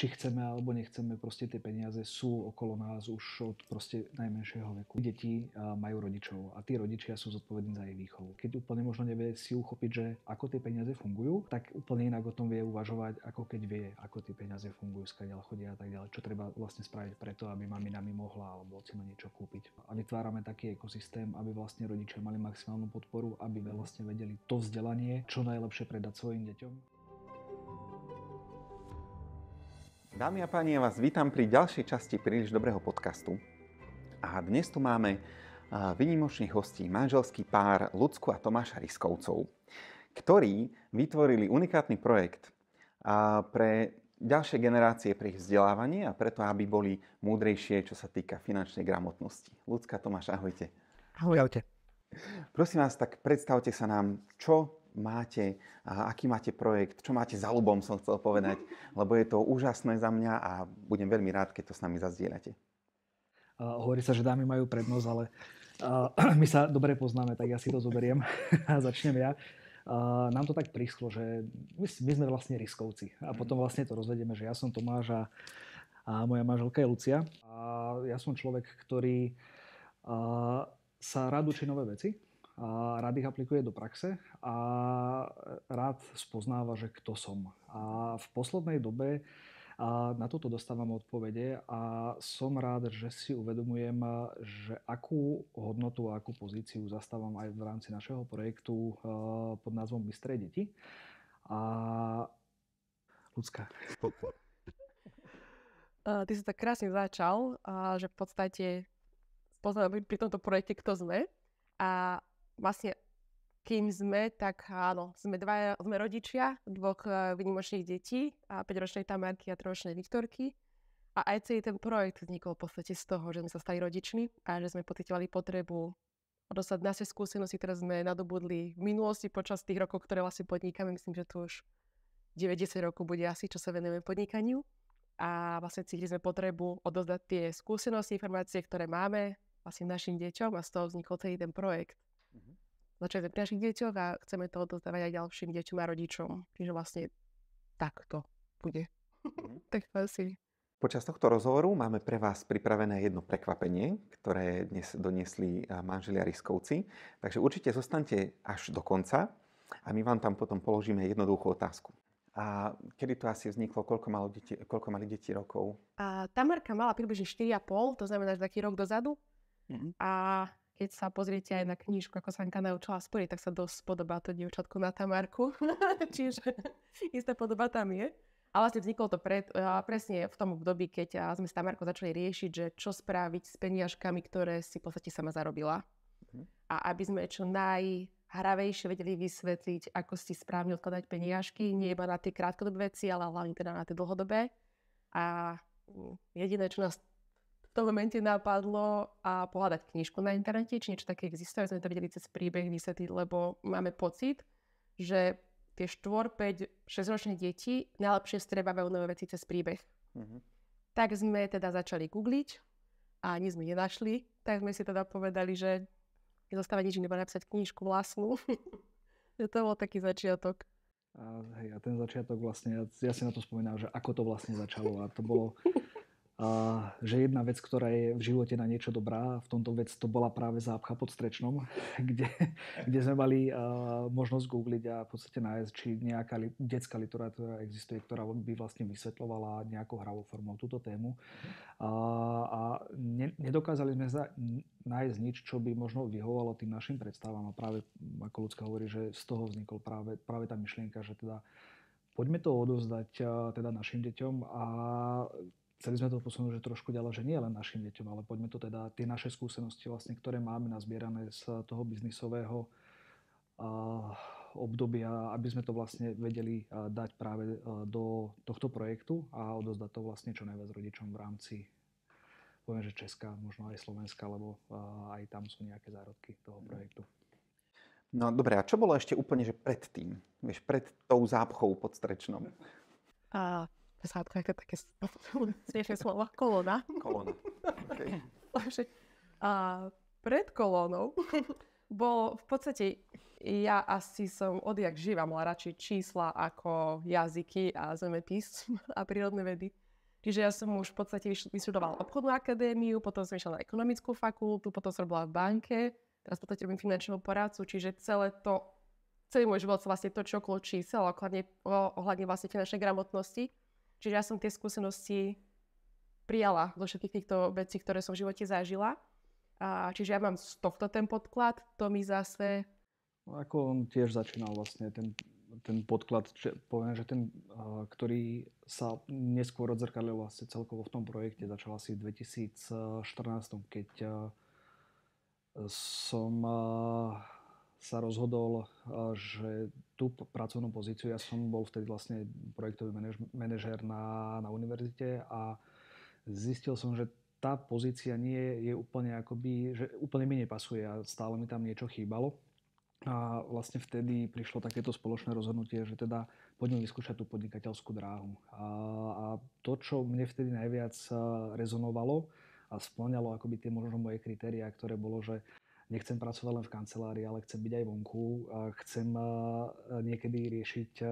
či chceme alebo nechceme, proste tie peniaze sú okolo nás už od proste najmenšieho veku. Deti majú rodičov a tí rodičia sú zodpovední za ich výchovu. Keď úplne možno nevie si uchopiť, že ako tie peniaze fungujú, tak úplne inak o tom vie uvažovať, ako keď vie, ako tie peniaze fungujú, skadiaľ chodia a tak ďalej. Čo treba vlastne spraviť preto, aby mamina mi mohla alebo ocino niečo kúpiť. A vytvárame taký ekosystém, aby vlastne rodičia mali maximálnu podporu, aby vlastne vedeli to vzdelanie čo najlepšie predať svojim deťom. Dámy a páni, ja vás vítam pri ďalšej časti Príliš dobrého podcastu. A dnes tu máme výnimočných hostí, manželský pár Ľudsku a Tomáša Riskovcov, ktorí vytvorili unikátny projekt pre ďalšie generácie, pre ich vzdelávanie a preto, aby boli múdrejšie, čo sa týka finančnej gramotnosti. Ľudská, Tomáš, ahojte. Ahojte. Prosím vás, tak predstavte sa nám, čo máte, aký máte projekt, čo máte za ľubom, som chcel povedať, lebo je to úžasné za mňa a budem veľmi rád, keď to s nami zazdieľate. Hovorí sa, že dámy majú prednosť, ale my sa dobre poznáme, tak ja si to zoberiem a začnem ja. Nám to tak prischlo, že my sme vlastne Riskovci a potom vlastne to rozvedieme, že ja som Tomáš a moja manželka je Lucia. A ja som človek, ktorý sa rád učí nové veci. A rád ich aplikuje do praxe a rád spoznáva, že kto som. A v poslednej dobe na toto dostávam odpovede a som rád, že si uvedomujem, že akú hodnotu a akú pozíciu zastávam aj v rámci našeho projektu pod názvom Bystré deti. A Ľudská. Ty si tak krásne začal, že v podstate spoznávame pri tomto projekte, kto sme. A vlastne, kým sme, tak áno, sme rodičia dvoch výnimočných detí, 5-ročnej Tamárky a 3-ročnej Viktorky. A aj celý ten projekt vznikol v podstate z toho, že sme sa stali rodičmi a že sme pociťovali potrebu dostať naše skúsenosti, ktoré sme nadobudli v minulosti počas tých rokov, ktoré vlastne podnikáme. Myslím, že tu už 90 rokov bude asi, čo sa venujeme podnikaniu. A vlastne cítili sme potrebu odozdať tie skúsenosti, informácie, ktoré máme vlastne našim deťom a z toho vznikol celý ten projekt. Začali sme pri našich deťoch a chceme to odozdávať aj ďalším deťom a rodičom. Čiže vlastne takto bude. Tak asi. Počas tohto rozhovoru máme pre vás pripravené jedno prekvapenie, ktoré dnes doniesli manželia Riskovci. Takže určite zostaňte až do konca a my vám tam potom položíme jednoduchú otázku. A kedy to asi vzniklo? Koľko mali deti rokov? Tamárka mala približne 4,5, to znamená, že taký rok dozadu. A keď sa pozriete aj na knižku, ako sa Anka naučila sporiť, tak sa dosť podobá to dievčatko na Tamárku. Čiže istá podoba tam je. A vlastne vzniklo to presne v tom období, keď sme s Tamárkou začali riešiť, že čo spraviť s peniažkami, ktoré si v podstate sama zarobila. A aby sme čo najhravejšie vedeli vysvetliť, ako si správne odkladať peniažky, nie iba na tie krátkodobé veci, ale hlavne teda na tie dlhodobé. A jediné, čo nás v tom momente napadlo a pohľadať knižku na internete, či niečo také existuje, sme to vedeli cez príbeh vysvetliť, lebo máme pocit, že tie 4, 5, 6-ročné deti najlepšie strebávajú nové veci cez príbeh. Tak sme teda začali googliť a nič sme nenašli, tak sme si teda povedali, že nezostáva nič, iba napísať knižku vlastnú. To bol taký začiatok. A ten začiatok vlastne, ja si na to spomínam, že ako to vlastne začalo a to bolo že jedna vec, ktorá je v živote na niečo dobrá, v tomto vec to bola práve zápcha pod strečnom, kde sme mali možnosť googliť a v podstate nájsť, či nejaká detská literatúra existuje, ktorá by vlastne vysvetľovala nejakou hravou formou túto tému. A nedokázali sme nájsť nič, čo by možno vyhovovalo tým našim predstavám. A práve, ako Ľudská hovorí, že z toho vznikol práve tá myšlienka, že teda poďme to odovzdať teda našim deťom a chceli sme to posunúť, že trošku ďalej, že nie len našim deťom, ale poďme to teda, tie naše skúsenosti vlastne, ktoré máme nazbierané z toho biznisového obdobia, aby sme to vlastne vedeli dať práve do tohto projektu a odozdať to vlastne čo najviac rodičom v rámci, poviem, že Česka, možno aj Slovenska, lebo aj tam sú nejaké zárodky toho projektu. No dobre, a čo bolo ešte úplne, že predtým? Vieš, pred tou zápchou pod strečnom? Sádka, také smiešné slovo. Kolóna. Kolóna. Okay. Pred kolónou bolo v podstate, ja asi som odjak živa mala radšej čísla ako jazyky a zemepis a prírodné vedy. Čiže ja som už v podstate vyštudovala obchodnú akadémiu, potom som išla na ekonomickú fakultu, potom som bola v banke, teraz v podstate robím finančnú poradcu, čiže celý môj život sa vlastne točí okolo čísel, ohľadne vlastne finančnej gramotnosti. Čiže ja som tie skúsenosti prijala do všetkých týchto vecí, ktoré som v živote zažila. Čiže ja mám z tohto ten podklad, to mi zase... No, ako on tiež začínal vlastne ten podklad, poviem, že ten, ktorý sa neskôr odzrkadlil vlastne celkovo v tom projekte, začal asi v 2014, keď som sa rozhodol, že tú pracovnú pozíciu, ja som bol vtedy vlastne projektový manažér na univerzite a zistil som, že tá pozícia nie je úplne akoby, že úplne mi nepasuje a stále mi tam niečo chýbalo. A vlastne vtedy prišlo takéto spoločné rozhodnutie, že teda poďme vyskúšať tú podnikateľskú dráhu. A to, čo mne vtedy najviac rezonovalo a spĺňalo akoby tie možno moje kritériá, ktoré bolo, že nechcem pracovať len v kancelárii, ale chcem byť aj vonku. Chcem niekedy riešiť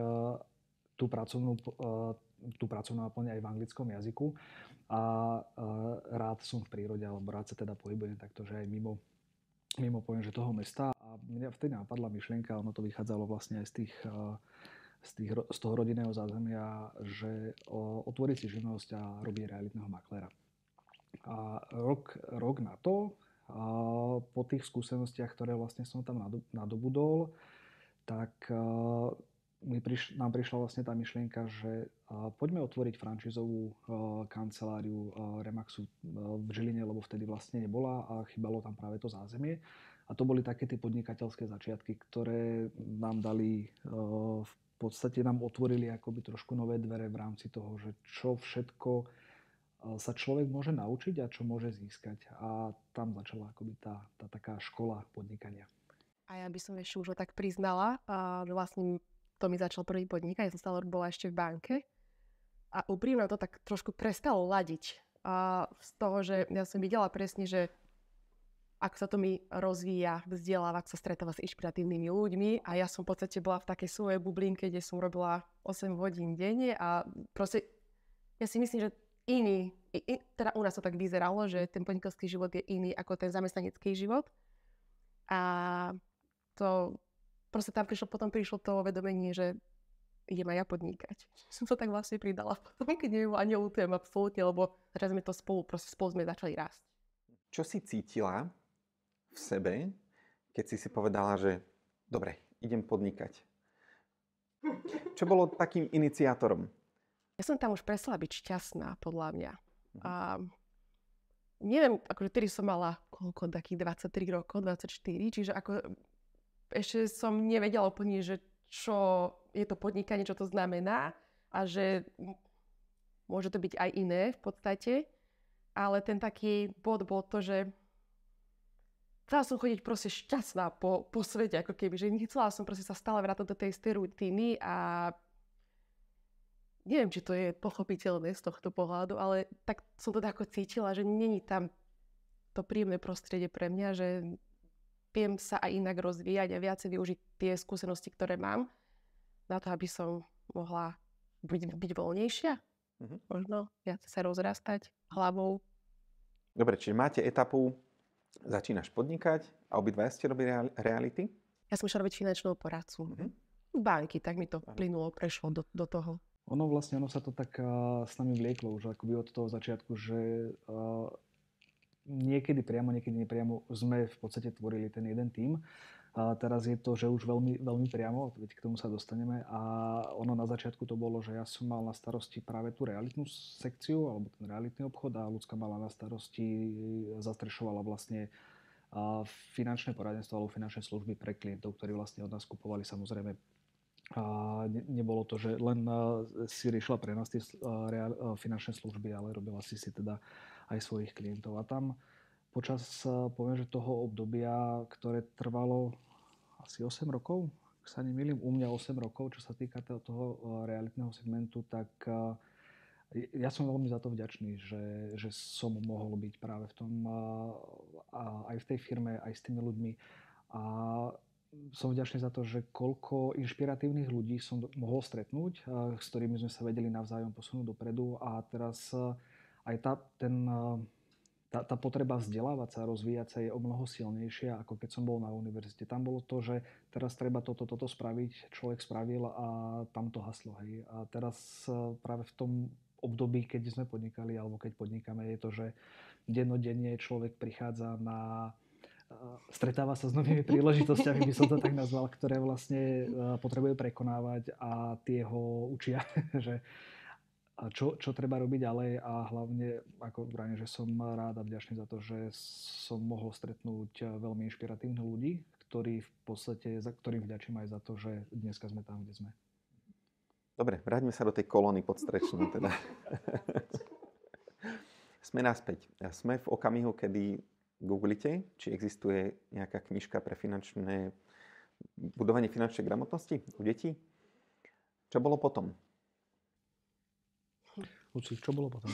tú pracovnú náplň aj v anglickom jazyku. A rád som v prírode, alebo rád sa teda pohybujem takto, že aj mimo poviem, že toho mesta. A mňa vtedy napadla myšlienka, ono to vychádzalo vlastne aj z toho rodinného zázemia, že otvoriť si živnosť a robiť realitného makléra. A rok na to, po tých skúsenostiach, ktoré vlastne som tam nadobudol, tak nám prišla vlastne tá myšlienka, že poďme otvoriť franšízovú kanceláriu Remaxu v Žiline, lebo vtedy vlastne nebola a chýbalo tam práve to zázemie. A to boli také tie podnikateľské začiatky, ktoré nám dali, v podstate nám otvorili akoby trošku nové dvere v rámci toho, že čo všetko sa človek môže naučiť a čo môže získať. A tam začala akoby tá taká škola podnikania. A ja by som ešte už tak priznala, že vlastne to mi začal prvý podnikať, ja som stále bola ešte v banke. A úprimne to tak trošku prestalo ladiť. Z toho, že ja som videla presne, že ako sa to mi rozvíja, vzdeláva, ako sa stretáva s inšpiratívnymi ľuďmi. A ja som v podstate bola v takej svojej bublinke, kde som robila 8 hodín denne a proste ja si myslím, že teda u nás to tak vyzeralo, že ten podnikateľský život je iný ako ten zamestnanecký život. A to proste tam prišlo to uvedomenie, že idem aj ja podnikať. Som to tak vlastne pridala potom, keď neľutujem absolútne, lebo začali sme to spolu sme začali rásť. Čo si cítila v sebe, keď si povedala, že dobre, idem podnikať? Čo bolo takým iniciátorom? Ja som tam už prestala byť šťastná, podľa mňa. A neviem, akože tedy som mala takých 23 rokov, 24, čiže ako ešte som nevedela úplne, že čo je to podnikanie, čo to znamená a že môže to byť aj iné v podstate. Ale ten taký bod bol to, že chcela som chodiť proste šťastná po svete, ako keby, že nechcela som proste sa stále vrátiť do tej istej rutiny a neviem, či to je pochopiteľné z tohto pohľadu, ale tak som to ako cítila, že není tam to príjemné prostredie pre mňa, že viem sa aj inak rozvíjať a viacej využiť tie skúsenosti, ktoré mám na to, aby som mohla byť voľnejšia. Možno viac sa rozrastať hlavou. Dobre, čiže máte etapu, začínaš podnikať a obidvaja ste robili reality? Ja som išla robiť finančnú poradcu. Banky, tak mi to plynulo, prešlo do toho. Ono sa to tak s nami vlieklo už akoby od toho začiatku, že niekedy priamo, niekedy nepriamo sme v podstate tvorili ten jeden tím. A teraz je to, že už veľmi, veľmi priamo, veď k tomu sa dostaneme. A ono na začiatku to bolo, že ja som mal na starosti práve tú realitnú sekciu, alebo ten realitný obchod a Ľudská mala na starosti, zastrešovala vlastne finančné poradenstvo alebo finančné služby pre klientov, ktorí vlastne od nás kupovali samozrejme. A nebolo to, že len si riešila pre nás tie finančné služby, ale robila si teda aj svojich klientov. A tam počas, poviem, že toho obdobia, ktoré trvalo asi 8 rokov, ak sa nemýlim, u mňa 8 rokov, čo sa týka toho realitného segmentu, tak ja som veľmi za to vďačný, že som mohol byť práve v tom, aj v tej firme, aj s tými ľuďmi. A som vďačný za to, že koľko inšpiratívnych ľudí som mohol stretnúť, s ktorými sme sa vedeli navzájom posunúť dopredu a teraz aj tá potreba vzdelávať sa, rozvíjať sa je o mnoho silnejšia, ako keď som bol na univerzite. Tam bolo to, že teraz treba toto spraviť, človek spravil a tam to haslo. Hej. A teraz práve v tom období, keď sme podnikali, alebo keď podnikáme, je to, že dennodenne človek prichádza stretáva sa s novými príležitosťami, by som to tak nazval, ktoré vlastne potrebuje prekonávať a tie ho učia, že čo treba robiť ďalej a hlavne, ako vrajím, že som rád a vďačný za to, že som mohol stretnúť veľmi inšpiratívnych ľudí, ktorí v podstate, za ktorým vďačím aj za to, že dneska sme tam, kde sme. Dobre, vráťme sa do tej kolóny podstrečnej teda. Sme naspäť. Sme v okamihu, kedy googlite, či existuje nejaká knižka pre budovanie finančnej gramotnosti u detí. Čo bolo potom? Luci, čo bolo potom?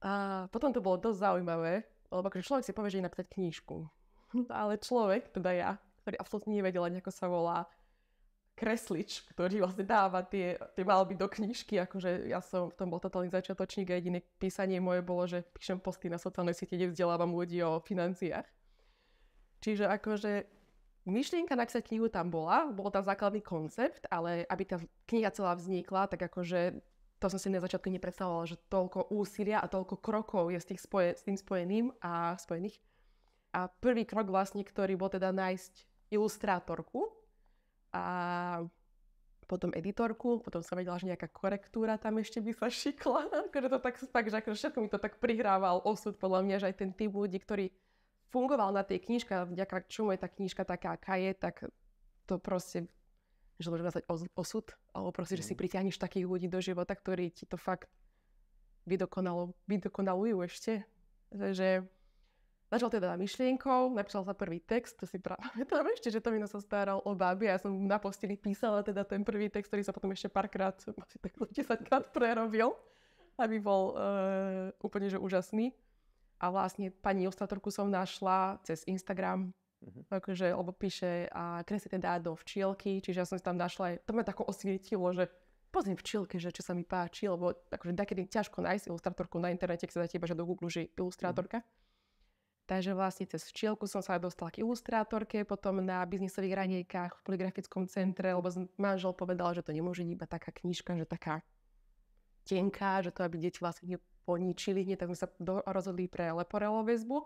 A potom to bolo dosť zaujímavé, lebo akože človek si povie, že ide napísať knižku. Ale človek, teda ja, ktorý absolútne nevedel, ako sa volá, kreslič, ktorý vlastne dáva tie malby do knižky, akože ja som v tom bol totálny začiatočník a jediné písanie moje bolo, že píšem posty na sociálnej siete, kde vzdelávam ľudí o financiách. Čiže akože myšlienka napísať knihu tam bol tam základný koncept, ale aby tá kniha celá vznikla, tak akože to som si na začiatku nepredstavovala, že toľko úsilia a toľko krokov je s tým spojených. A prvý krok vlastne, ktorý bol teda nájsť ilustrátorku, a potom editorku, potom som vedela, že nejaká korektúra tam ešte by sa šikla. Akože to tak, že akože všetko mi to tak prihrával osud, podľa mňa, že aj ten typ ľudí, ktorý fungoval na tej knižke, vďaka čomu je tá knižka taká, aká je, tak to proste, že môžem nazvať osud, alebo proste, že si pritiahneš takých ľudí do života, ktorí ti to fakt vydokonalujú ešte. Takže začal teda myšlienkou, napísal sa prvý text, to si pamätám ešte, že to sa staral o báby a ja som na posteli písala teda ten prvý text, ktorý sa potom ešte párkrát, asi tak 10-krát prerobil, aby bol úplne že úžasný. A vlastne pani ilustrátorku som našla cez Instagram, akože, lebo píše a kreslí teda do včielky, čiže ja som si tam našla aj, to ma tako osvietilo, že pozriem včielke, že čo sa mi páči, lebo akože takedy ťažko nájsť ilustrátorku na internete, keď sa dá teba, že do Google, že ilustrátorka. Takže vlastne cez včielku som sa dostala k ilustrátorke, potom na biznisových ranejkách v poligrafickom centre, lebo manžel povedal, že to nemôže byť iba taká knižka, že taká tenká, že to aby deti vlastne neponičili hneď, tak sme sa rozhodli pre Leporello väzbu.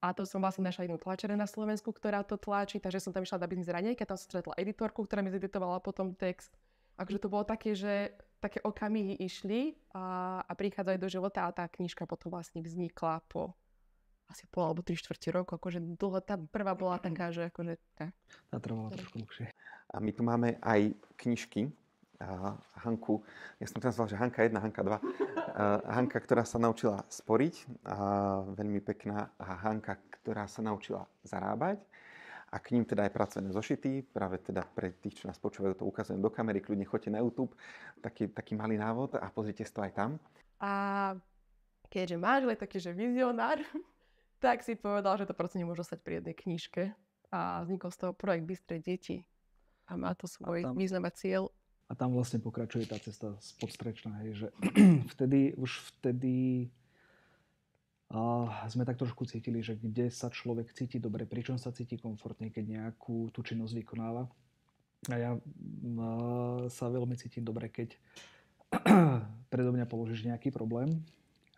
A to som vlastne našla jednu tlačere na Slovensku, ktorá to tlačí, takže som tam išla na biznis ranejka, tam som stretla editorku, ktorá mi zeditovala potom text. Takže to bolo také, že také okamihy išli a prichádzajú do života a tá knižka potom vlastne vznikla po asi pol alebo 3/4 roku, akože dlho, tá prvá bola taká, že akože... Tá trvala trošku dlhšie. A my tu máme aj knižky. Hanku, ja som to nazval, že Hanka 1, Hanka 2. Hanka, ktorá sa naučila sporiť, veľmi pekná, a Hanka, ktorá sa naučila zarábať. A k ním teda aj pracovné zošity, práve teda pre tých, čo nás počúvajú, to ukazujem do kamery, kľudne choďte na YouTube, taký malý návod a pozrite si to aj tam. A keďže manžel je taký, že vizionár, tak si povedal, že to proste nemôže stať pri jednej knižke. A vznikol z toho projekt Bystré deti. A má to svoj význam a cieľ. A tam vlastne pokračuje tá cesta podstrečná, hej, že už vtedy sme tak trošku cítili, že kde sa človek cíti dobre, pričom sa cíti komfortne, keď nejakú tú činnosť vykonáva. A ja sa veľmi cítim dobre, keď predo mňa položíš nejaký problém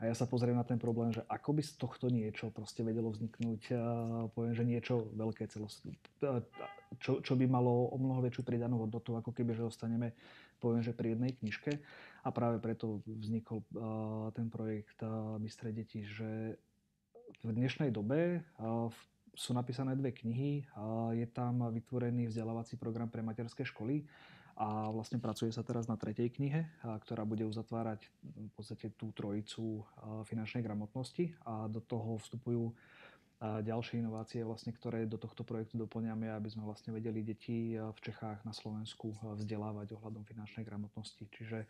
a ja sa pozriem na ten problém, že ako by z tohto niečo proste vedelo vzniknúť, poviem, že niečo veľké čo by malo o mnoho väčšiu pridanú hodnotu, ako keby, že ostaneme, poviem, že pri jednej knižke. A práve preto vznikol ten projekt Bystré deti, že v dnešnej dobe sú napísané 2 knihy, je tam vytvorený vzdelávací program pre materské školy a vlastne pracuje sa teraz na 3. knihe, ktorá bude uzatvárať v podstate tú trojicu finančnej gramotnosti a do toho vstupujú ďalšie inovácie, vlastne, ktoré do tohto projektu doplňame, aby sme vlastne vedeli deti v Čechách, na Slovensku vzdelávať ohľadom finančnej gramotnosti. Čiže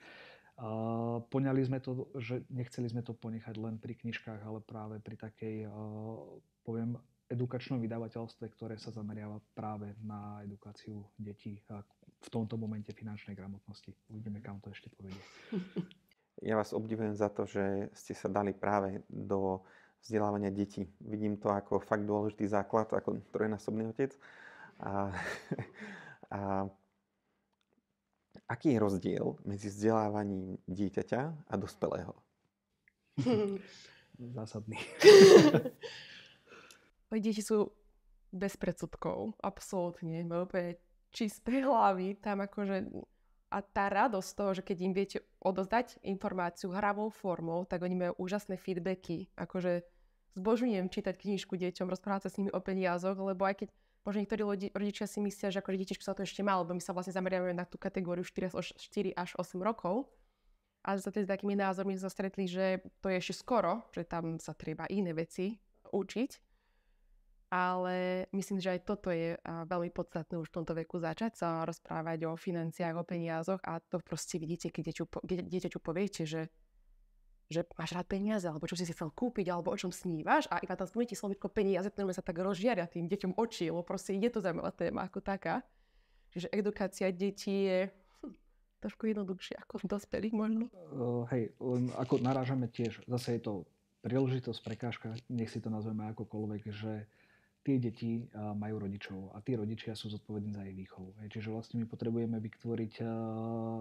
poňali sme to, že nechceli sme to ponechať len pri knižkách, ale práve pri takej, poviem, edukačnom vydavateľstve, ktoré sa zameriava práve na edukáciu detí a v tomto momente finančnej gramotnosti. Uvidíme, kam to ešte povedie. Ja vás obdivujem za to, že ste sa dali práve do vzdelávania detí. Vidím to ako fakt dôležitý základ, ako trojnásobný otec. A, a aký je rozdiel medzi vzdelávaním dieťaťa a dospelého? Zásadný. Deti sú bez predsudkov, absolútne. Majú úplne čisté hlavy. Tam akože... A tá radosť z toho, že keď im viete odozdať informáciu hravou formou, tak oni majú úžasné feedbacky. Akože zbožňujem čítať knižku deťom, rozprávať sa s nimi o peniazoch, lebo aj keď možno niektorí rodičia si myslia, že ako dieťačko sa to ešte má, lebo my sa vlastne zameriavame na tú kategóriu 4 až 8 rokov. A s takými názormi sa stretli, že to je ešte skoro, že tam sa treba iné veci učiť. Ale myslím, že aj toto je veľmi podstatné už v tomto veku začať sa rozprávať o financiách, o peniazoch a to proste vidíte, keď dieťaťu poviete, že máš rád peniaze, alebo čo si chcel kúpiť, alebo o čom snívaš a iba tam spomínate slovíčko peniaze, ktoré sa tak rozžiaria tým deťom oči, lebo proste je to zaujímavá téma ako taká. Čiže edukácia detí je trošku jednoduchšia ako dospelých možno. Hej, ako narážame tiež, zase je to príležitosť, prekážka, nech si to nazveme akokoľvek, že tie deti majú rodičov a tí rodičia sú zodpovední za ich výchovu. Čiže vlastne my potrebujeme vytvoriť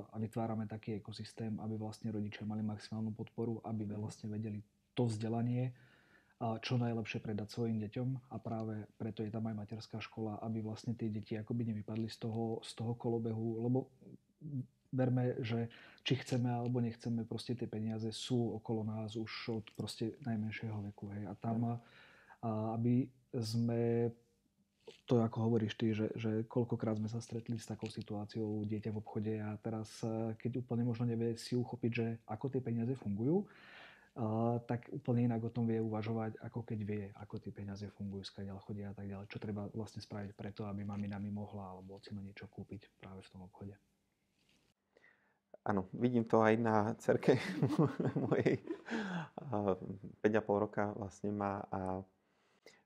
a vytvárame taký ekosystém, aby vlastne rodičia mali maximálnu podporu, aby vlastne vedeli to vzdelanie čo najlepšie predať svojim deťom a práve preto je tam aj materská škola, aby vlastne tie deti akoby nevypadli z toho kolobehu, lebo verme, že či chceme alebo nechceme, proste tie peniaze sú okolo nás už od proste najmenšieho veku. Hej. A tam, aby sme, to ako hovoríš ty, že koľkokrát sme sa stretli s takou situáciou dieťa v obchode a teraz, keď úplne možno nevie si uchopiť, že ako tie peniaze fungujú, tak úplne inak o tom vie uvažovať, ako keď vie, ako tie peniaze fungujú, skadiaľ chodia a tak ďalej. Čo treba vlastne spraviť preto, aby mamina mi mohla alebo ocino niečo kúpiť práve v tom obchode. Áno, vidím to aj na dcerke mojej. 5,5 roka vlastne má a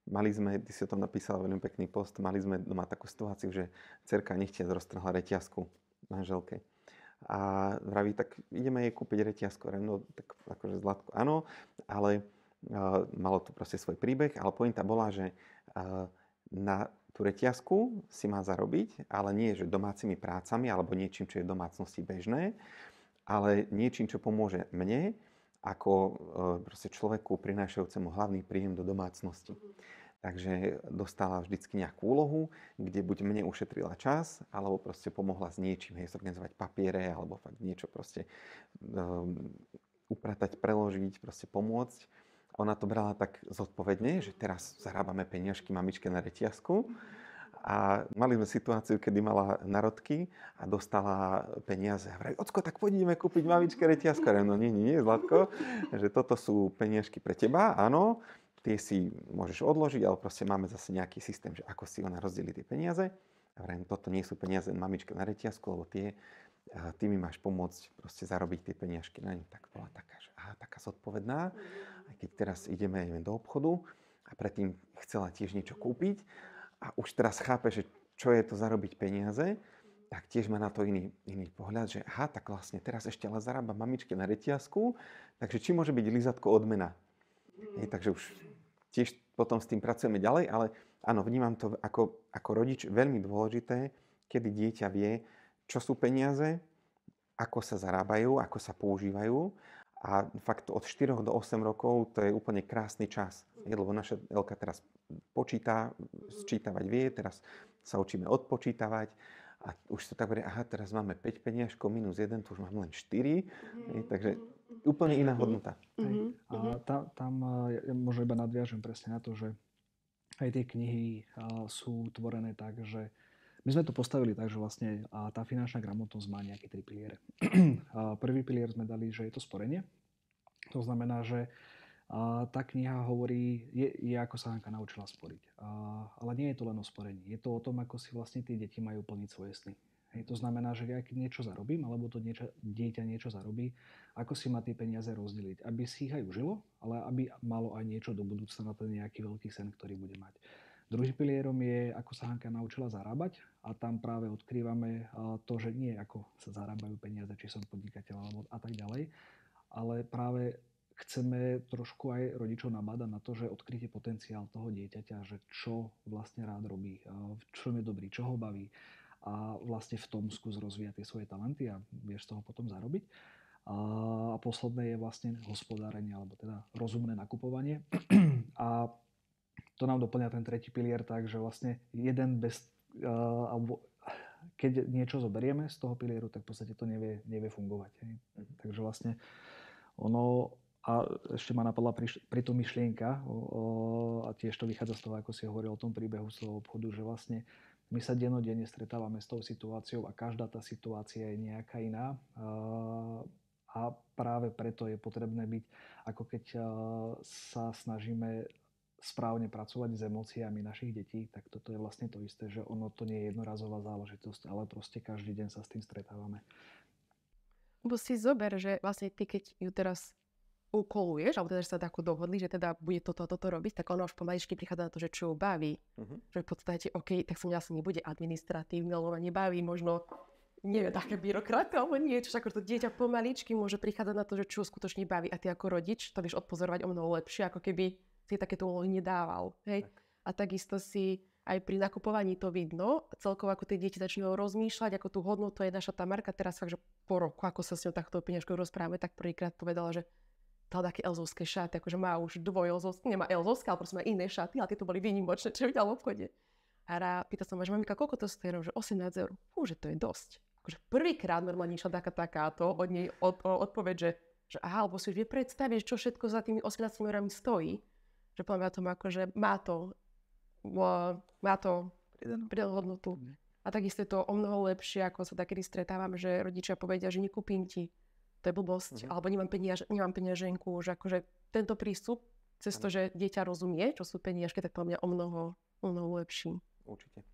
mali sme, ty si o tom napísala veľmi pekný post, mali sme doma takú situáciu, že dcerka nechtiac roztrhla reťazku manželke. A vraví, tak ideme jej kúpiť reťazku. No tak akože Zlatko, áno, ale malo to proste svoj príbeh, ale pointa bola, že na tú reťazku si má zarobiť, ale nie, že domácimi prácami alebo niečím, čo je v domácnosti bežné, ale niečím, čo pomôže mne ako proste človeku prinášajúcemu hlavný príjem do domácnosti. Takže dostala vždycky nejakú úlohu, kde buď mne ušetrila čas, alebo proste pomohla s niečím, hej, zorganizovať papiere, alebo fakt niečo proste upratať, preložiť, proste pomôcť. Ona to brala tak zodpovedne, že teraz zarábame peniažky mamičke na reťazku. A mali sme situáciu, kedy mala narodky a dostala peniaze. A vraví, ocko, tak poďme kúpiť mamičke reťazku. No nie, Zlatko, že toto sú peniažky pre teba, áno. Tie si môžeš odložiť, ale proste máme zase nejaký systém, že ako si ona rozdelí tie peniaze. A vravím, toto nie sú peniaze mamičke na reťazku, lebo ty mi máš pomôcť proste zarobiť tie peniažky na ňu. Tak bola taká, že taká zodpovedná. Aj keď teraz ideme do obchodu a predtým chcela tiež niečo kúpiť a už teraz chápe, že čo je to zarobiť peniaze, tak tiež má na to iný pohľad, že tak vlastne teraz ešte ale zarába mamičke na reťazku, takže či môže byť lízatko odmena. Takže už tiež potom s tým pracujeme ďalej, ale áno, vnímam to ako rodič veľmi dôležité, kedy dieťa vie, čo sú peniaze, ako sa zarábajú, ako sa používajú. A fakt od 4 do 8 rokov to je úplne krásny čas. Lebo naša Elka teraz počíta, sčítavať vie, teraz sa učíme odpočítavať a už to tak bude, teraz máme 5 peniažkov minus 1, to už máme len 4. Takže úplne iná hodnota. A tam možno iba nadviažem presne na to, že aj tie knihy sú tvorené tak, že my sme to postavili tak, že vlastne tá finančná gramotnosť má nejaké 3 piliere. Prvý pilier sme dali, že je to sporenie. To znamená, že tá kniha hovorí, je ako sa Hanka naučila sporiť. Ale nie je to len o sporení. Je to o tom, ako si vlastne tie deti majú plniť svoje sny. Hej, to znamená, že ja keď niečo zarobím, alebo to dieťa niečo zarobí, ako si má tie peniaze rozdeliť. Aby si ich aj užilo, ale aby malo aj niečo do budúcna na ten nejaký veľký sen, ktorý bude mať. Druhým pilierom je, ako sa Hanka naučila zarábať a tam práve odkrývame to, že nie ako sa zarábajú peniaze, či som podnikateľ alebo a tak ďalej, ale práve chceme trošku aj rodičov nabádať na to, že odkrytie potenciál toho dieťaťa, že čo vlastne rád robí, v čom je dobrý, čo ho baví a vlastne v tom skús rozvíjať tie svoje talenty a vieš z toho potom zarobiť. A posledné je vlastne hospodárenie, alebo teda rozumné nakupovanie. A to nám doplňa ten tretí pilier tak, že vlastne jeden bez, alebo keď niečo zoberieme z toho pilieru, tak v podstate to nevie fungovať. Hej. Takže vlastne ono, a ešte ma napadla pri tom myšlienka, a tiež to vychádza z toho, ako si hovoril o tom príbehu z toho obchodu, že vlastne my sa dennodenne stretávame s tou situáciou a každá tá situácia je nejaká iná. A práve preto je potrebné byť, ako keď sa snažíme správne pracovať s emóciami našich detí, tak toto je vlastne to isté, že ono to nie je jednorazová záležitosť, ale proste každý deň sa s tým stretávame. Lebo si zober, že vlastne ty, keď ju teraz ukoluješ, alebo teda, že sa tako dohodli, že teda bude toto robiť, tak ono už pomaličky prichádza na to, že čo ju baví. Že v podstate, OK, tak som asi nebude administratívny, alebo ma nebaví možno, neviem, také byrokratka, alebo niečo, ako to dieťa pomaličky môže prichádzať na to, že čo skutočne baví. A ty ako rodič to vieš odpozorovať o mnoho lepšie, ako keby si takéto úlohy nedával. Hej? Tak. A takisto si aj pri nakupovaní to vidno, celkovo ako tie deti začínajú rozmýšľať, ako tú hodnotu je naša Tamarka teraz fakt, že po roku, ako sa s ňou takto peňažkou rozprávame, tak prvýkrát povedala, že dal také elzovské šaty, akože má už dvojelzovské, nemá elzovské, ale proste má iné šaty, ale tieto boli výnimočné, čo videla v obchode. A pýta sa ma, že mamika, koľko to stojí? Že 18 €. Že to je dosť. Akože prvýkrát normálne išla takáto od nej odpoveď, že aha, alebo si už vie predstaviť, čo všetko za tými 18 € stojí. Že poviem tomu, akože má to pridanú hodnotu. A takisto je to o mnoho lepšie, ako sa takedy stretávam, že rodičia povedia, že nekúpim ti. To je blbosť, alebo nemám peňaženku, že akože tento prístup, cez to, že dieťa rozumie, čo sú peniažky, tak to mňa o mnoho lepší. Určite.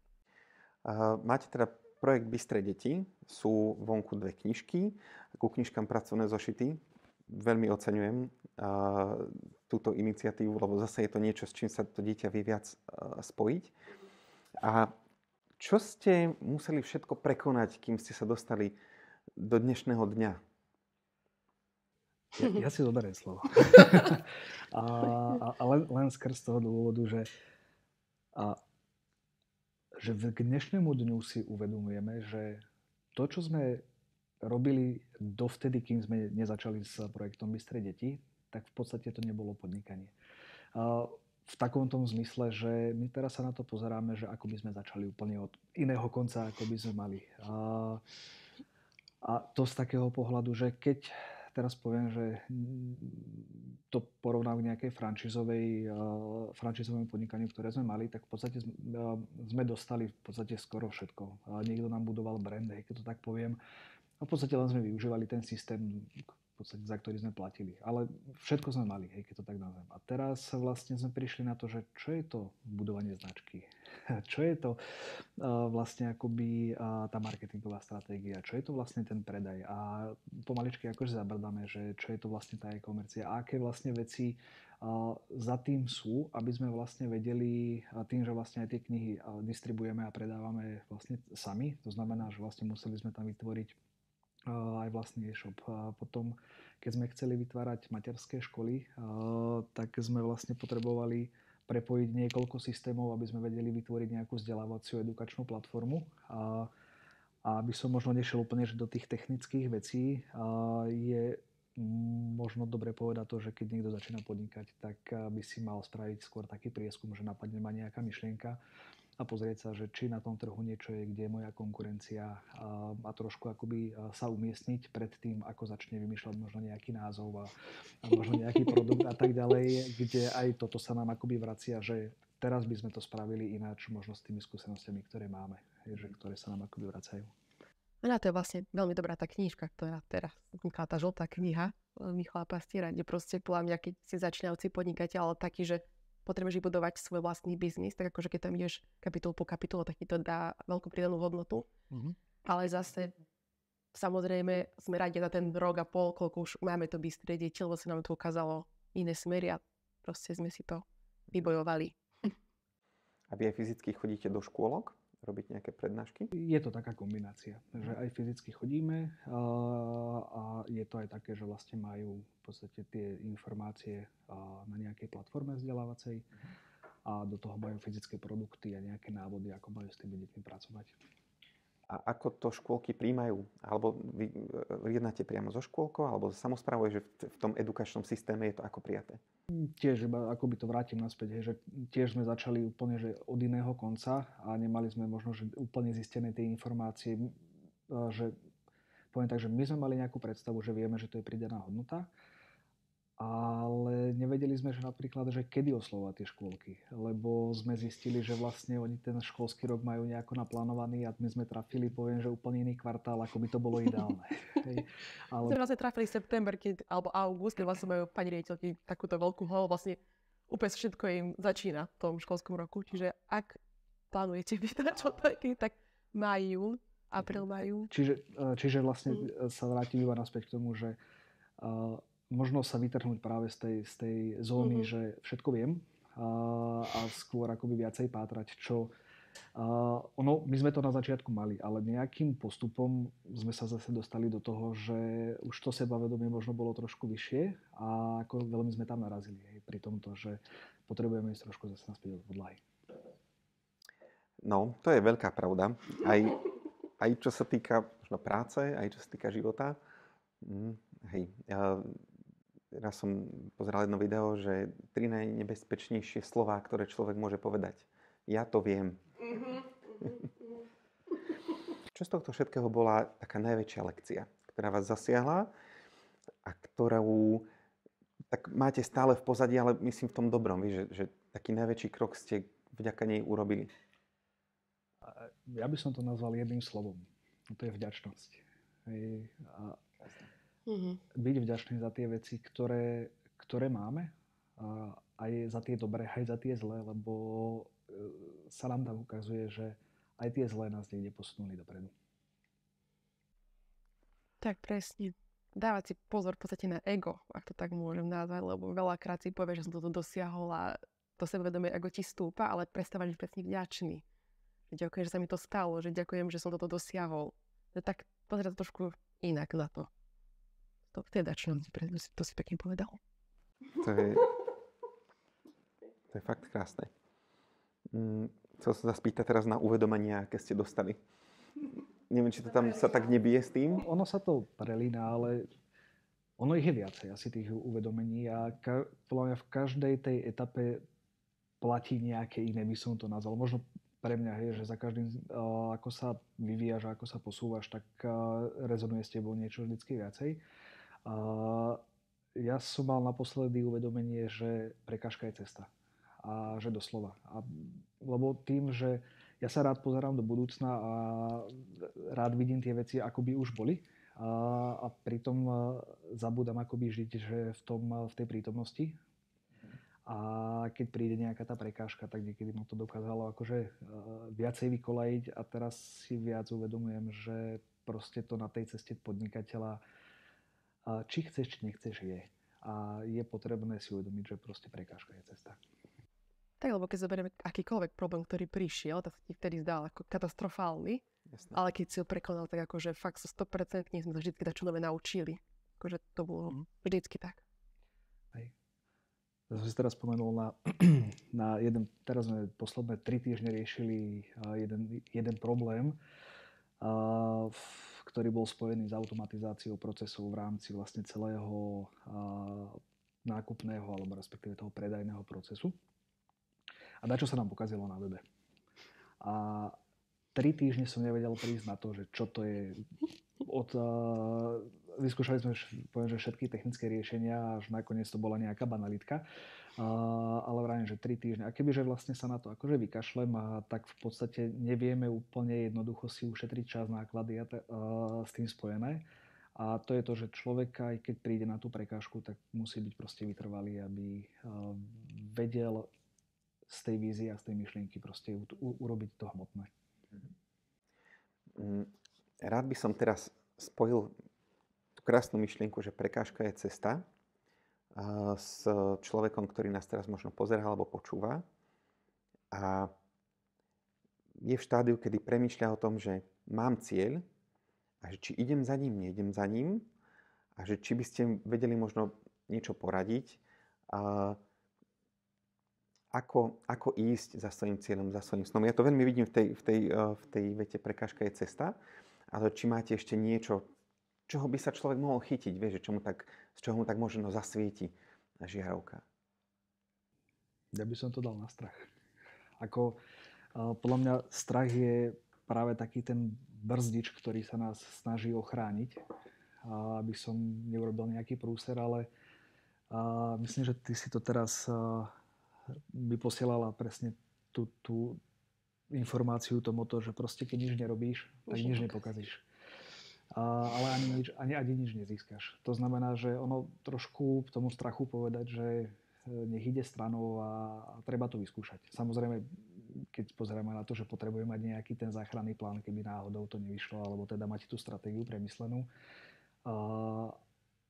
Máte teda projekt Bystré deti, sú vonku 2 knižky, ku knižkám pracovné zošity. Veľmi oceňujem túto iniciatívu, lebo zase je to niečo, s čím sa to dieťa vie viac spojiť. A čo ste museli všetko prekonať, kým ste sa dostali do dnešného dňa? Ja si zoberiem slovo. a len skrz toho dôvodu, že k dnešnému dňu si uvedomujeme, že to, čo sme robili dovtedy, kým sme nezačali s projektom Bystré deti, tak v podstate to nebolo podnikanie. V takom tom zmysle, že my teraz sa na to pozeráme, že ako by sme začali úplne od iného konca, ako by sme mali. A to z takého pohľadu, že keď teraz poviem, že to porovnám k nejakej franšízovému podnikaniu, ktoré sme mali, tak v podstate sme dostali v podstate skoro všetko. Niekto nám budoval brand, keď to tak poviem. A v podstate len sme využívali ten systém, v podstate, za ktorý sme platili. Ale všetko sme mali, keď to tak nazvem. A teraz vlastne sme prišli na to, že čo je to budovanie značky? Čo je to vlastne akoby tá marketingová stratégia? Čo je to vlastne ten predaj? A pomaličky akože zabrdáme, že čo je to vlastne tá e-komercia? A aké vlastne veci za tým sú, aby sme vlastne vedeli tým, že vlastne aj tie knihy distribuujeme a predávame vlastne sami. To znamená, že vlastne museli sme tam vytvoriť aj vlastný e-shop. A potom, keď sme chceli vytvárať materské školy, tak sme vlastne potrebovali prepojiť niekoľko systémov, aby sme vedeli vytvoriť nejakú vzdelávaciu edukačnú platformu. A aby som možno nešiel úplne do tých technických vecí, je možno dobre povedať to, že keď niekto začína podnikať, tak by si mal spraviť skôr taký prieskum, že napadne ma nejaká myšlienka a pozrieť sa, že či na tom trhu niečo je, kde je moja konkurencia a trošku akoby sa umiestniť pred tým, ako začne vymýšľať možno nejaký názov a možno nejaký produkt a tak ďalej, kde aj toto sa nám akoby vracia, že teraz by sme to spravili ináč, možno s tými skúsenostiami, ktoré máme, ktoré sa nám akoby vracajú. No to je vlastne veľmi dobrá tá knižka, ktorá teraz vznikla, tá žltá kniha Michala Pastiera, kde proste podľa mňa, keď si začínajúci podnikateľ, ale taký, že potrebuješ budovať svoj vlastný biznis, tak akože keď tam ideš kapitolu po kapitolu, tak ti to dá veľkú pridanú hodnotu. Ale zase, samozrejme, sme radi na ten rok a pol, koľko už máme to bystré dieťa, lebo sa nám to ukázalo iné smery a proste sme si to vybojovali. A vy aj fyzicky chodíte do škôlok? Robiť nejaké prednášky? Je to taká kombinácia, že aj fyzicky chodíme a je to aj také, že vlastne majú v podstate tie informácie na nejakej platforme vzdelávacej a do toho majú fyzické produkty a nejaké návody, ako majú s tými deťmi pracovať. A ako to škôlky príjmajú? Alebo vy jednáte priamo so škôlkou, alebo so samosprávou, že v tom edukačnom systéme je to ako prijaté? Tiež iba akoby to vrátim naspäť, že tiež sme začali úplne že od iného konca a nemali sme možno že úplne zistené tie informácie, že poviem tak, že my sme mali nejakú predstavu, že vieme, že to je pridaná hodnota, ale nevedeli sme, že napríklad, že kedy oslovať tie škôlky, lebo sme zistili, že vlastne oni ten školský rok majú nejako naplánovaný a my sme trafili, poviem, že úplne iný kvartál, ako by to bolo ideálne. Hej. Ale... Sme vlastne trafili september, alebo august, keď vlastne majú pani riaditeľky takúto veľkú hlavu, vlastne úplne všetko im začína v tom školskom roku, čiže ak plánujete vydať čo taký, tak máj, jún, apríl, máj, jún. Čiže vlastne sa vrátim iba naspäť k tomu, že možno sa vytrhnúť práve z tej zóny, že všetko viem a skôr akoby viacej pátrať, čo... my sme to na začiatku mali, ale nejakým postupom sme sa zase dostali do toho, že už to sebavedomie možno bolo trošku vyššie a ako veľmi sme tam narazili pri tomto, že potrebujeme ísť trošku zase naspäť od podlahy. No, to je veľká pravda. Aj čo sa týka možno práce, aj čo sa týka života. Hej, raz som pozeral jedno video, že 3 najnebezpečnejšie slová, ktoré človek môže povedať. Ja to viem. Čo z tohto všetkého bola taká najväčšia lekcia, ktorá vás zasiahla a ktorú tak máte stále v pozadí, ale myslím v tom dobrom, že taký najväčší krok ste vďaka nej urobili? Ja by som to nazval jedným slovom. To je vďačnosť. Byť vďačný za tie veci, ktoré máme, aj za tie dobré, aj za tie zlé, lebo sa nám tam ukazuje, že aj tie zlé nás niekde posunuli dopredu. Tak presne. Dávať si pozor v podstate na ego, ak to tak môžem nazvať, lebo veľakrát si povie, že som toto dosiahol a to sebavedomie ego ti stúpa, ale prestávať byť presne vďačný. Ďakujem, že sa mi to stalo, že ďakujem, že som toto dosiahol. Tak pozrieť trošku inak na to. To teda čo to si pekne povedal. To je fakt krásne. Chcel som sa spýtať teraz na uvedomenia, aké ste dostali. Neviem, či to tam sa tak nebije s tým. Ono sa to prelína, ale ono ich je viacej asi tých uvedomení a podľa mňa v každej tej etape platí nejaké iné, by som to nazval. Možno pre mňa, že za každým, ako sa vyvíjaš a ako sa posúvaš, tak rezonuje s tebou niečo vždycky viacej. Ja som mal naposledy uvedomenie, že prekážka je cesta. A že doslova. Lebo tým, že ja sa rád pozerám do budúcna a rád vidím tie veci, ako by už boli. A pritom zabúdam akoby žiť že v tej prítomnosti. A keď príde nejaká tá prekážka, tak niekedy ma to dokázalo akože viacej vykolajiť a teraz si viac uvedomujem, že proste to na tej ceste podnikateľa či chceš, či nechceš je. A je potrebné si uvedomiť, že proste prekážka je cesta. Tak, lebo keď zoberieme akýkoľvek problém, ktorý prišiel, tak sa ti vtedy zdal ako katastrofálny. Jasné. Ale keď si ho prekonal, tak akože fakt so 100% sme sa vždy dačo nové naučili. Akože to bolo vždycky tak. Hej. Ja som si teraz spomenul na jeden, teraz sme posledné 3 týždne riešili jeden problém, ktorý bol spojený s automatizáciou procesov v rámci vlastne celého nákupného alebo respektíve toho predajného procesu. A dačo sa nám pokazilo na webe. A 3 týždne som nevedel prísť na to, že čo to je. Vyskúšali sme poviem, že všetky technické riešenia, až nakoniec to bola nejaká banalitka. Ale vrajím, že 3 týždne. A kebyže vlastne sa na to akože vykašlem, tak v podstate nevieme úplne jednoducho si ušetriť čas, náklady s tým spojené. A to je to, že človek, aj keď príde na tú prekážku, tak musí byť proste vytrvalý, aby vedel z tej vízie a z tej myšlienky proste urobiť to hmotné. rád by som teraz spojil tú krásnu myšlienku, že prekážka je cesta s človekom, ktorý nás teraz možno pozerá alebo počúva a je v štádiu, kedy premýšľa o tom, že mám cieľ a že či idem za ním, neidem za ním a že či by ste vedeli možno niečo poradiť, ako ísť za svojím cieľom, za svojím snom. Ja to veľmi vidím v tej vete prekážka je cesta, ale či máte ešte niečo, čoho by sa človek mohol chytiť, vieš, z čoho mu tak možno zasvieti žiarovka. Ja by som to dal na strach. Podľa mňa strach je práve taký ten brzdič, ktorý sa nás snaží ochrániť, aby som neurobil nejaký prúser, ale myslím, že ty si to teraz by posielala presne tú informáciu tomuto, že proste keď nič nerobíš, tak nič nepokazíš. Ale ani nič nezískaš. To znamená, že ono trošku tomu strachu povedať, že nech ide stranou a treba to vyskúšať. Samozrejme, keď pozeráme na to, že potrebujeme mať nejaký ten záchranný plán, keby náhodou to nevyšlo, alebo teda mať tú stratégiu premyslenú.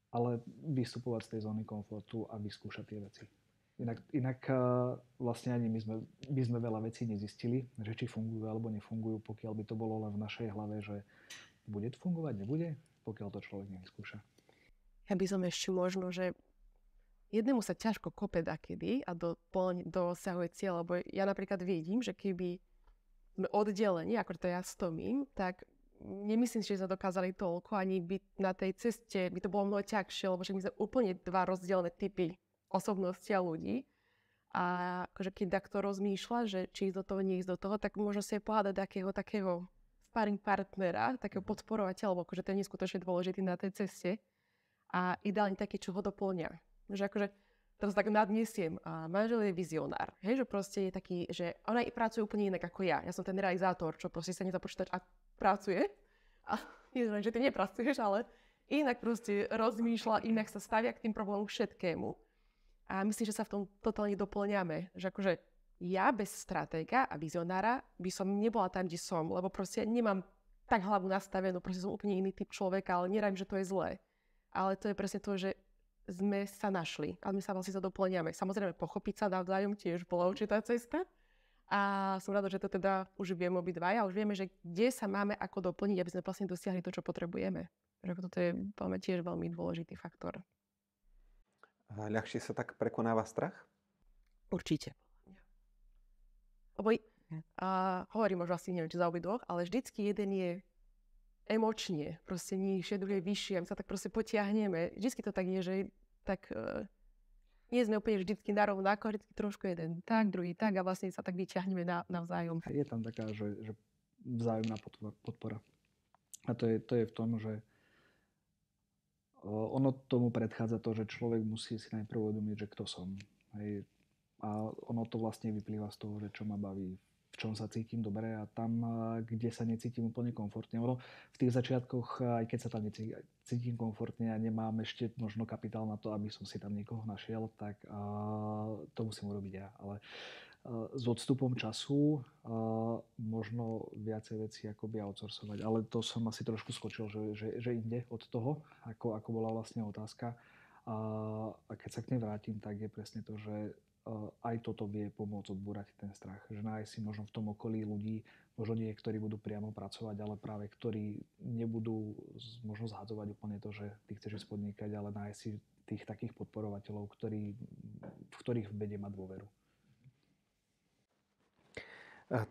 Ale vystupovať z tej zóny komfortu a vyskúšať tie veci. Inak vlastne ani my sme veľa vecí nezistili, že či fungujú alebo nefungujú, pokiaľ by to bolo len v našej hlave, že bude to fungovať, nebude, pokiaľ to človek nevyskúša. Ja by som ešte možno, že jednému sa ťažko kope dakedy a dosahuje cieľ, lebo ja napríklad vidím, že keby sme oddelení, ako to ja s Tomím, tak nemyslím si, že sa dokázali toľko, ani by na tej ceste by to bolo mnoho ťažšie, lebo že my sme úplne dva rozdielne typy osobnosti a ľudí. A akože keď takto rozmýšľa, že či ísť do toho, nie ísť do toho, tak možno si pohľadať takého sparring partnera, takého podporovateľa, lebo akože to je neskutočne dôležitý na tej ceste. A ideálne taký, čo ho doplňa. Že akože to tak nadniesiem. A manžel je vizionár. Hej, že proste je taký, že ona pracuje úplne inak ako ja. Ja som ten realizátor, čo proste sa nedá počítať a pracuje. A nie že ty nepracuješ, ale inak proste rozmýšľa, inak sa stavia k tým problémom všetkému. A myslím, že sa v tom totálne doplňame. Že akože ja bez stratéga a vizionára by som nebola tam, kde som, lebo proste nemám tak hlavu nastavenú, proste som úplne iný typ človeka, ale nerajím, že to je zlé. Ale to je presne to, že sme sa našli a my sa vlastne doplňame. Samozrejme, pochopiť sa navzájom tiež bola určitá cesta. A som rada, že to teda už vieme obidvaja a už vieme, že kde sa máme ako doplniť, aby sme vlastne dosiahli to, čo potrebujeme. Že toto je tiež veľmi dôležitý faktor. A ľahšie sa tak prekonáva strach? Určite. Lebo hovorím možno asi, neviem, či za obidvoch, ale vždycky jeden je emočne, proste nižšie, druhý je vyššie a my sa tak proste potiahneme. Vždycky to tak je, že tak nie sme úplne vždycky narovnako, vždycky trošku jeden tak, druhý tak a vlastne sa tak vyťahneme navzájom. Je tam taká, že vzájomná podpora. A to je v tom, že ono tomu predchádza to, že človek musí si najprv uvedomiť, že kto som. Hej. A ono to vlastne vyplýva z toho, že čo ma baví, v čom sa cítim dobre a tam, kde sa necítim úplne komfortne. Ono v tých začiatkoch, aj keď sa tam cítim komfortne a nemám ešte možno kapitál na to, aby som si tam niekoho našiel, tak to musím urobiť ja. Ale s odstupom času možno viacej veci akoby outsourcovať. Ale to som asi trošku skočil, že inde od toho, ako bola vlastne otázka. A keď sa k nej vrátim, tak je presne to, že aj toto vie pomôcť odbúrať ten strach. Že nájsť si možno v tom okolí ľudí, možno nie, ktorí budú priamo pracovať, ale práve ktorí nebudú možno zhadzovať úplne to, že ty chceš podnikať, ale nájsť si tých takých podporovateľov, v ktorých vedie mať dôveru.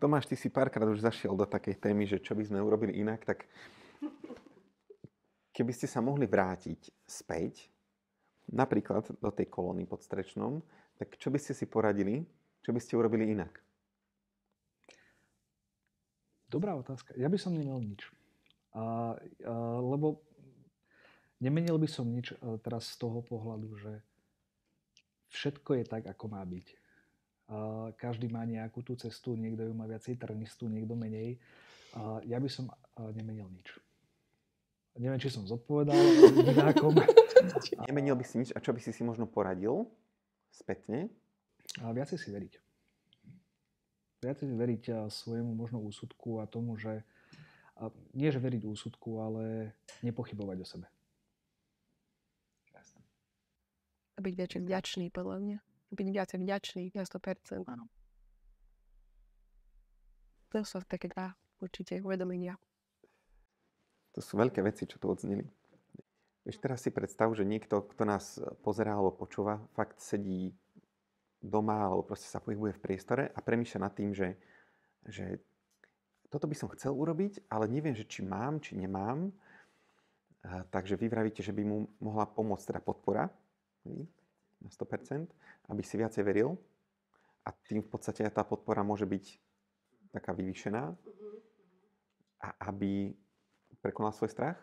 Tomáš, ty si párkrát už zašiel do takej témy, že čo by sme urobili inak, tak keby ste sa mohli vrátiť späť, napríklad do tej kolóny pod Strečnom, tak čo by ste si poradili, čo by ste urobili inak? Dobrá otázka. Ja by som nemenil nič. Lebo nemenil by som nič teraz z toho pohľadu, že všetko je tak, ako má byť. Každý má nejakú tú cestu, niekto ju má viacej trnistú, niekto menej. Ja by som nemenil nič. Neviem, či som zodpovedal divákom. Nemenil by si nič a čo by si možno poradil spätne? Viacej si veriť. Viacej si veriť svojemu možno úsudku a tomu, že nie, že veriť úsudku, ale nepochybovať o sebe. Krásne. A byť viacej vďačný, podľa mňa. Byť viacej vďačný na 100%. Áno. To sú také dva určite uvedomenia. To sú veľké veci, čo tu odzneli. Vieš, teraz si predstav, že niekto, kto nás pozerá alebo počúva, fakt sedí doma alebo proste sa pohybuje v priestore a premýšľa nad tým, že toto by som chcel urobiť, ale neviem, že či mám, či nemám. Takže vy vravíte, že by mu mohla pomôcť teda podpora na 100%, aby si viacej veril a tým v podstate tá podpora môže byť taká vyvýšená a aby prekonal svoj strach.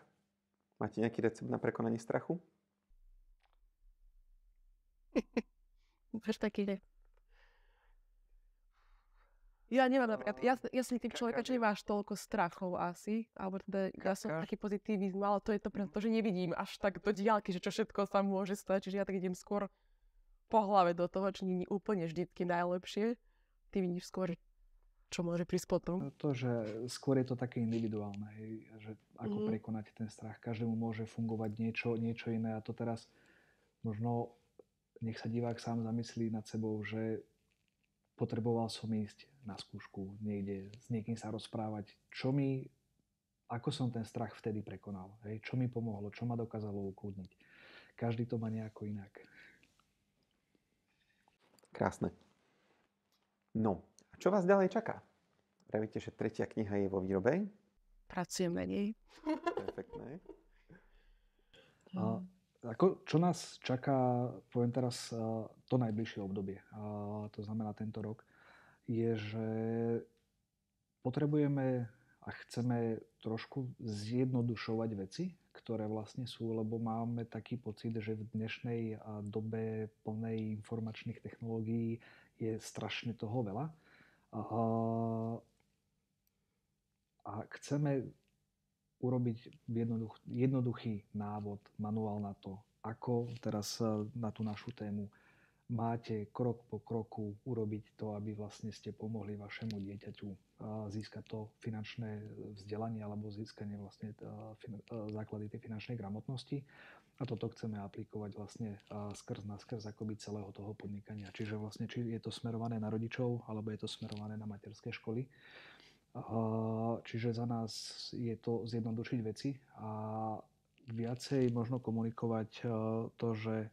Máte nejaký recept na prekonanie strachu? Máš taký, že... Ja nemám napríklad, ja som typ človeka, že nemáš toľko strachov asi, alebo teda ja som taký pozitivizm, ale to je to preto, že nevidím až tak do diaľky, že čo všetko sa môže stať, čiže ja tak idem skôr po hlave do toho, čo nie je úplne vždycky najlepšie. Ty vidíš skôr, čo môže prísť potom. To, že skôr je to také individuálne, že ako prekonať ten strach. Každému môže fungovať niečo iné a to teraz možno nech sa divák sám zamyslí nad sebou, že potreboval som ísť na skúšku niekde, s niekým sa rozprávať, ako som ten strach vtedy prekonal, čo mi pomohlo, čo ma dokázalo ukludniť. Každý to má nejako inak. Krásne. No, a čo vás ďalej čaká? Pravíte, že 3. kniha je vo výrobe. Pracujem na nej. Perfektné. Čo nás čaká, poviem teraz, to najbližšie obdobie, to znamená tento rok, je, že potrebujeme a chceme trošku zjednodušovať veci, ktoré vlastne sú, lebo máme taký pocit, že v dnešnej dobe plnej informačných technológií je strašne toho veľa. A chceme urobiť jednoduchý návod, manuál na to, ako teraz na tú našu tému máte krok po kroku urobiť to, aby vlastne ste pomohli vašemu dieťaťu získať to finančné vzdelanie alebo získanie vlastne základy tej finančnej gramotnosti. A toto chceme aplikovať vlastne skrz akoby celého toho podnikania. Čiže vlastne, či je to smerované na rodičov, alebo je to smerované na materské školy. Čiže za nás je to zjednodušiť veci a viacej možno komunikovať to, že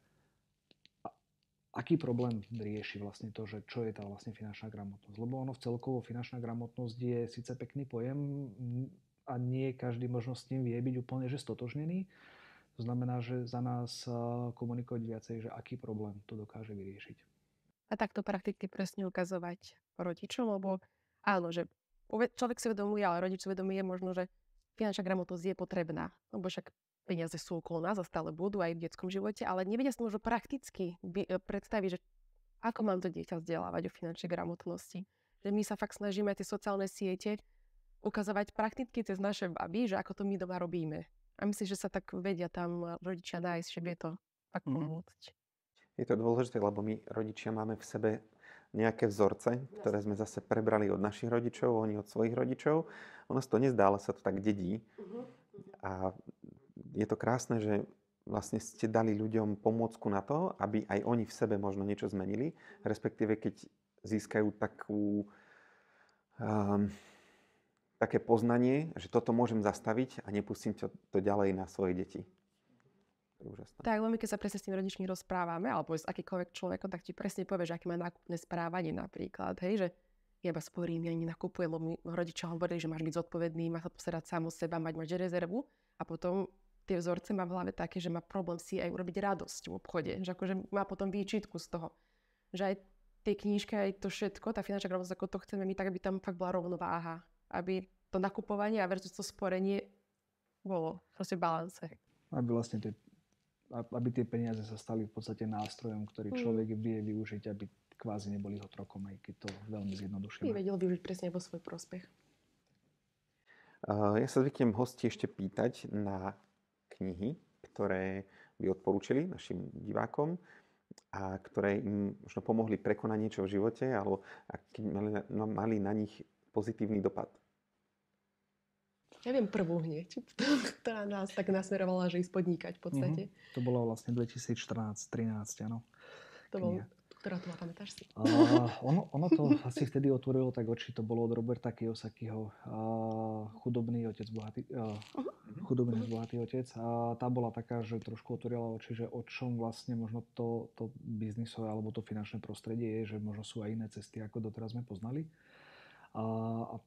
aký problém rieši vlastne to, že čo je tá vlastne finančná gramotnosť. Lebo ono celkovo finančná gramotnosť je síce pekný pojem a nie každý možno s tým vie byť úplne že stotožnený. To znamená, že za nás komunikovať viacej, že aký problém to dokáže vyriešiť. A takto prakticky presne ukazovať rodičom, lebo áno, že človek si uvedomuje, ale rodič si uvedomuje možno, že finančná gramotnosť je potrebná, lebo však peniaze sú okolo nás a stále budú aj v detskom živote, ale nevedia si možno prakticky predstaviť, že ako mám to dieťa vzdelávať o finančnej gramotnosti. Že my sa fakt snažíme tie sociálne siete ukazovať prakticky cez naše baby, že ako to my doma robíme. A myslím, že sa tak vedia tam rodičia nájsť, že vie to fakt pomôcť. Je to dôležité, lebo my rodičia máme v sebe nejaké vzorce, ktoré sme zase prebrali od našich rodičov, oni od svojich rodičov. Ono sa to nezdá, ale sa to tak dedí. A je to krásne, že vlastne ste dali ľuďom pomôcku na to, aby aj oni v sebe možno niečo zmenili, respektíve keď získajú také poznanie, že toto môžem zastaviť a nepustím to ďalej na svoje deti. Úžasné. Tak, veľmi keď sa presne s tým rodičmi rozprávame, alebo s akýkoľvek človekom, tak ti presne povie, že aké má nákupné správanie napríklad, hej, že ja iba sporím, ja nenakupujem, lebo mi rodičia hovorili, že máš byť zodpovedný, máš sa postarať sám o seba, mať rezervu a potom tie vzorce má v hlave také, že má problém si aj urobiť radosť v obchode, že akože má potom výčitku z toho, že aj tie knížky, aj to všetko, tá finančná gramotnosť, ako to chceme my, tak aby tam fakt bola rovnováha, aby to nakupovanie a versus to sporenie bolo proste v balance. Aby tie peniaze sa stali v podstate nástrojom, ktorý človek vie využiť, aby kvázi neboli otrokom, aj keď to veľmi zjednodušíme. Vedel využiť presne vo svoj prospech. Ja sa zvyknem hosti ešte pýtať na knihy, ktoré by odporúčili našim divákom a ktoré im možno pomohli prekonať niečo v živote, alebo keď mali na nich pozitívny dopad. Ja viem prvú hneď, ktorá nás tak nasmerovala, že ísť podnikať v podstate. To bolo vlastne 2014-13, áno. To bol, Kniha. ktorá to má, pamätáš si? Ono to asi vtedy otvorilo tak oči, to bolo od Roberta Kiyosakiho, Chudobný otec, chudobný bohatý otec. A tá bola taká, že trošku otvorila oči, že o čom vlastne možno to biznisové alebo to finančné prostredie je, že možno sú aj iné cesty, ako doteraz sme poznali. A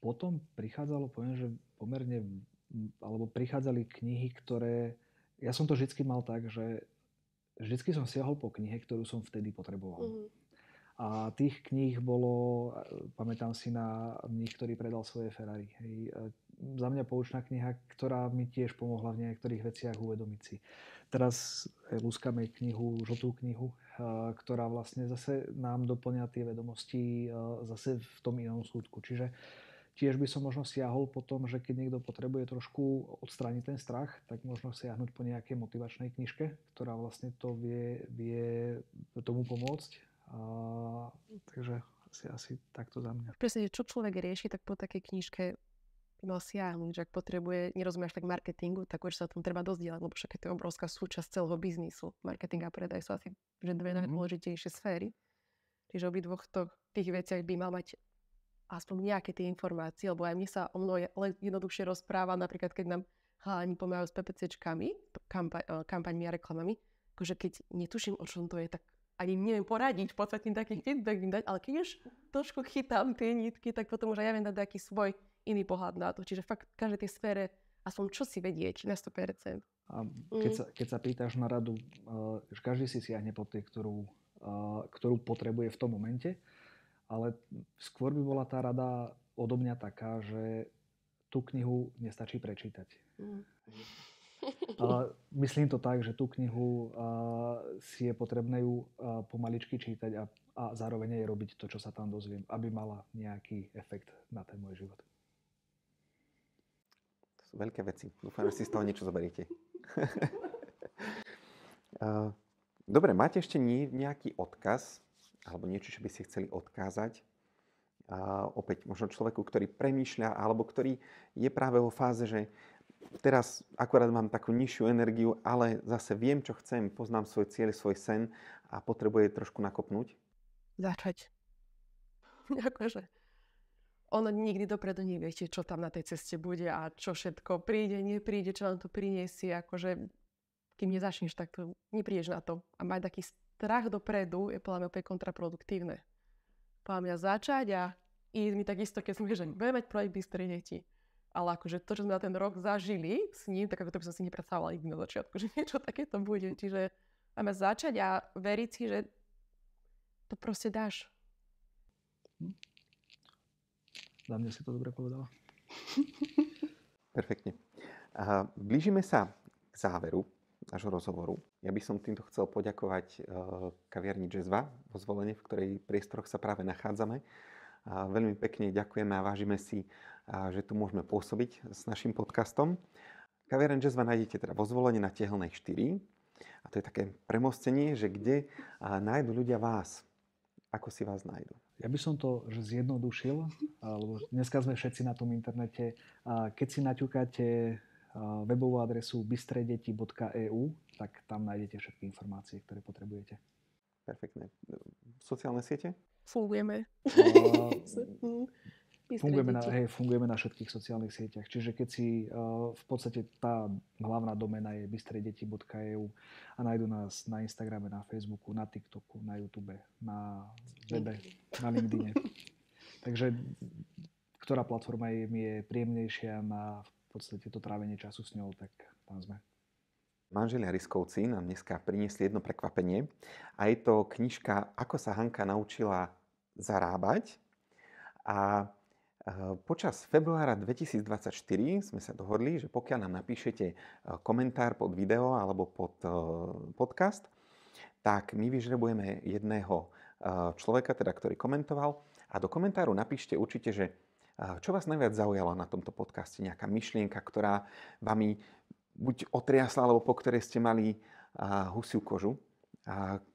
potom prichádzalo, poviem, že pomerne, alebo prichádzali knihy, ktoré, ja som to vždycky mal tak, že vždycky som siahol po knihe, ktorú som vtedy potreboval. A tých kníh bolo, pamätám si na mních, ktorý predal svoje Ferrari. Hej. Za mňa poučná kniha, ktorá mi tiež pomohla v niektorých veciach uvedomiť si. Teraz lúskame knihu, žltú knihu, ktorá vlastne zase nám doplňa tie vedomosti zase v tom inom súdku. Čiže tiež by som možno siahol po tom, že keď niekto potrebuje trošku odstrániť ten strach, tak možno siahnuť po nejakej motivačnej knižke, ktorá vlastne to vie tomu pomôcť. Takže asi takto za mňa. Presne, čo človek rieši, tak po takej knižke by mal siahnuť, že ak potrebuje, nerozumieš tak marketingu, tak už sa o tom treba dozdielať, lebo však je to obrovská súčasť celého biznisu. Marketing a predaj sú asi že dve najdôležitejšie sféry. Čiže obidvoch tých veciach by mal mať aspoň nejaké tie informácie, lebo aj mne sa o mnoho jednoduchšie rozpráva, napríklad keď nám chalani pomáhajú s PPCčkami, kampaňmi a reklamami, akože keď netuším, o čom to je, tak ani neviem poradiť, v podstate taký feedback im dať, ale keď už trošku chytám tie nitky, tak potom už aj ja viem dať taký svoj iný pohľad na to. Čiže fakt v každej tej sfére aspoň čo si vedieť na 100%. A keď sa pýtaš na radu, že každý si siahne po tej, ktorú potrebuje v tom momente, ale skôr by bola tá rada odo mňa taká, že tú knihu nestačí prečítať. Myslím to tak, že tú knihu si je potrebné ju pomaličky čítať a zároveň jej robiť to, čo sa tam dozviem, aby mala nejaký efekt na ten môj život. To sú veľké veci. Dúfam, že si z toho niečo zoberiete. Dobre, máte ešte nejaký odkaz alebo niečo, čo by ste chceli odkázať? Opäť možno človeku, ktorý premýšľa alebo ktorý je práve vo fáze, že teraz akorát mám takú nižšiu energiu, ale zase viem, čo chcem, poznám svoj cieľ, svoj sen a potrebuje trošku nakopnúť? Začať. Akože ono nikdy dopredu neviete, čo tam na tej ceste bude a čo všetko príde, nepríde, čo vám to priniesie. Akože kým nezačneš, tak to neprídeš na to. A mať taký strach dopredu je podľa mňa úplne kontraproduktívne. Podľa mňa začať a ísť mi takisto, keď som že budem mať projekt Bystré deti. Ale akože to, čo sme na ten rok zažili s ním, tak ako to by som si nepredstavovala nikdy na začiatku, že niečo takéto bude. Čiže máme začať a veriť si, že to proste dáš. Za mňa si to dobre povedala. Perfektne. Blížime sa k záveru nášho rozhovoru. Ja by som týmto chcel poďakovať kaviarni Jazva vo Zvolenie, v ktorej priestoroch sa práve nachádzame. Veľmi pekne ďakujeme a vážime si, že tu môžeme pôsobiť s našim podcastom. Kaviareň Jazva nájdete teda vo Zvolenie na Tehelnej 4. A to je také premostenie, že kde nájdu ľudia vás. Ako si vás nájdu? Ja by som to zjednodušil, lebo dneska sme všetci na tom internete. Keď si naťukáte webovú adresu bystredeti.eu, tak tam nájdete všetky informácie, ktoré potrebujete. Perfektné. Sociálne siete? Fungujeme. Fungujeme na všetkých sociálnych sieťach. Čiže keď si v podstate tá hlavná domena je bystredeti.eu a nájdu nás na Instagrame, na Facebooku, na TikToku, na YouTube, na webe, na LinkedIne. Takže ktorá platforma mi je príjemnejšia na v podstate to trávenie času s ňou, tak tam sme. Manželia Riskovci nám dneska priniesli jedno prekvapenie a je to knižka Ako sa Hanka naučila zarábať. A počas februára 2024 sme sa dohodli, že pokiaľ nám napíšete komentár pod video alebo pod podcast, tak my vyžrebujeme jedného človeka, teda, ktorý komentoval a do komentáru napíšte určite, že čo vás najviac zaujalo na tomto podcaste, nejaká myšlienka, ktorá vami buď otriasla, alebo po ktorej ste mali husiu kožu,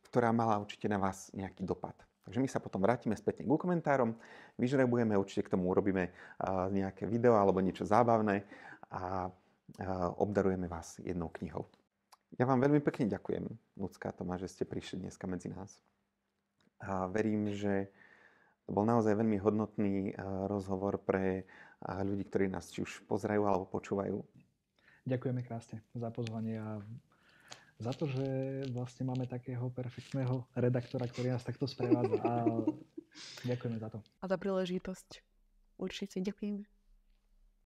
ktorá mala určite na vás nejaký dopad. Takže my sa potom vrátime späť k komentárom, vyžrebujeme, určite k tomu urobíme nejaké video alebo niečo zábavné a obdarujeme vás jednou knihou. Ja vám veľmi pekne ďakujem, Ľudská a Tomáš, že ste prišli dneska medzi nás. A verím, že to bol naozaj veľmi hodnotný rozhovor pre ľudí, ktorí nás či už pozerajú alebo počúvajú. Ďakujeme krásne za pozvanie a za to, že vlastne máme takého perfektného redaktora, ktorý nás takto sprevádza. A ďakujeme za to. A za príležitosť. Určite ďakujem.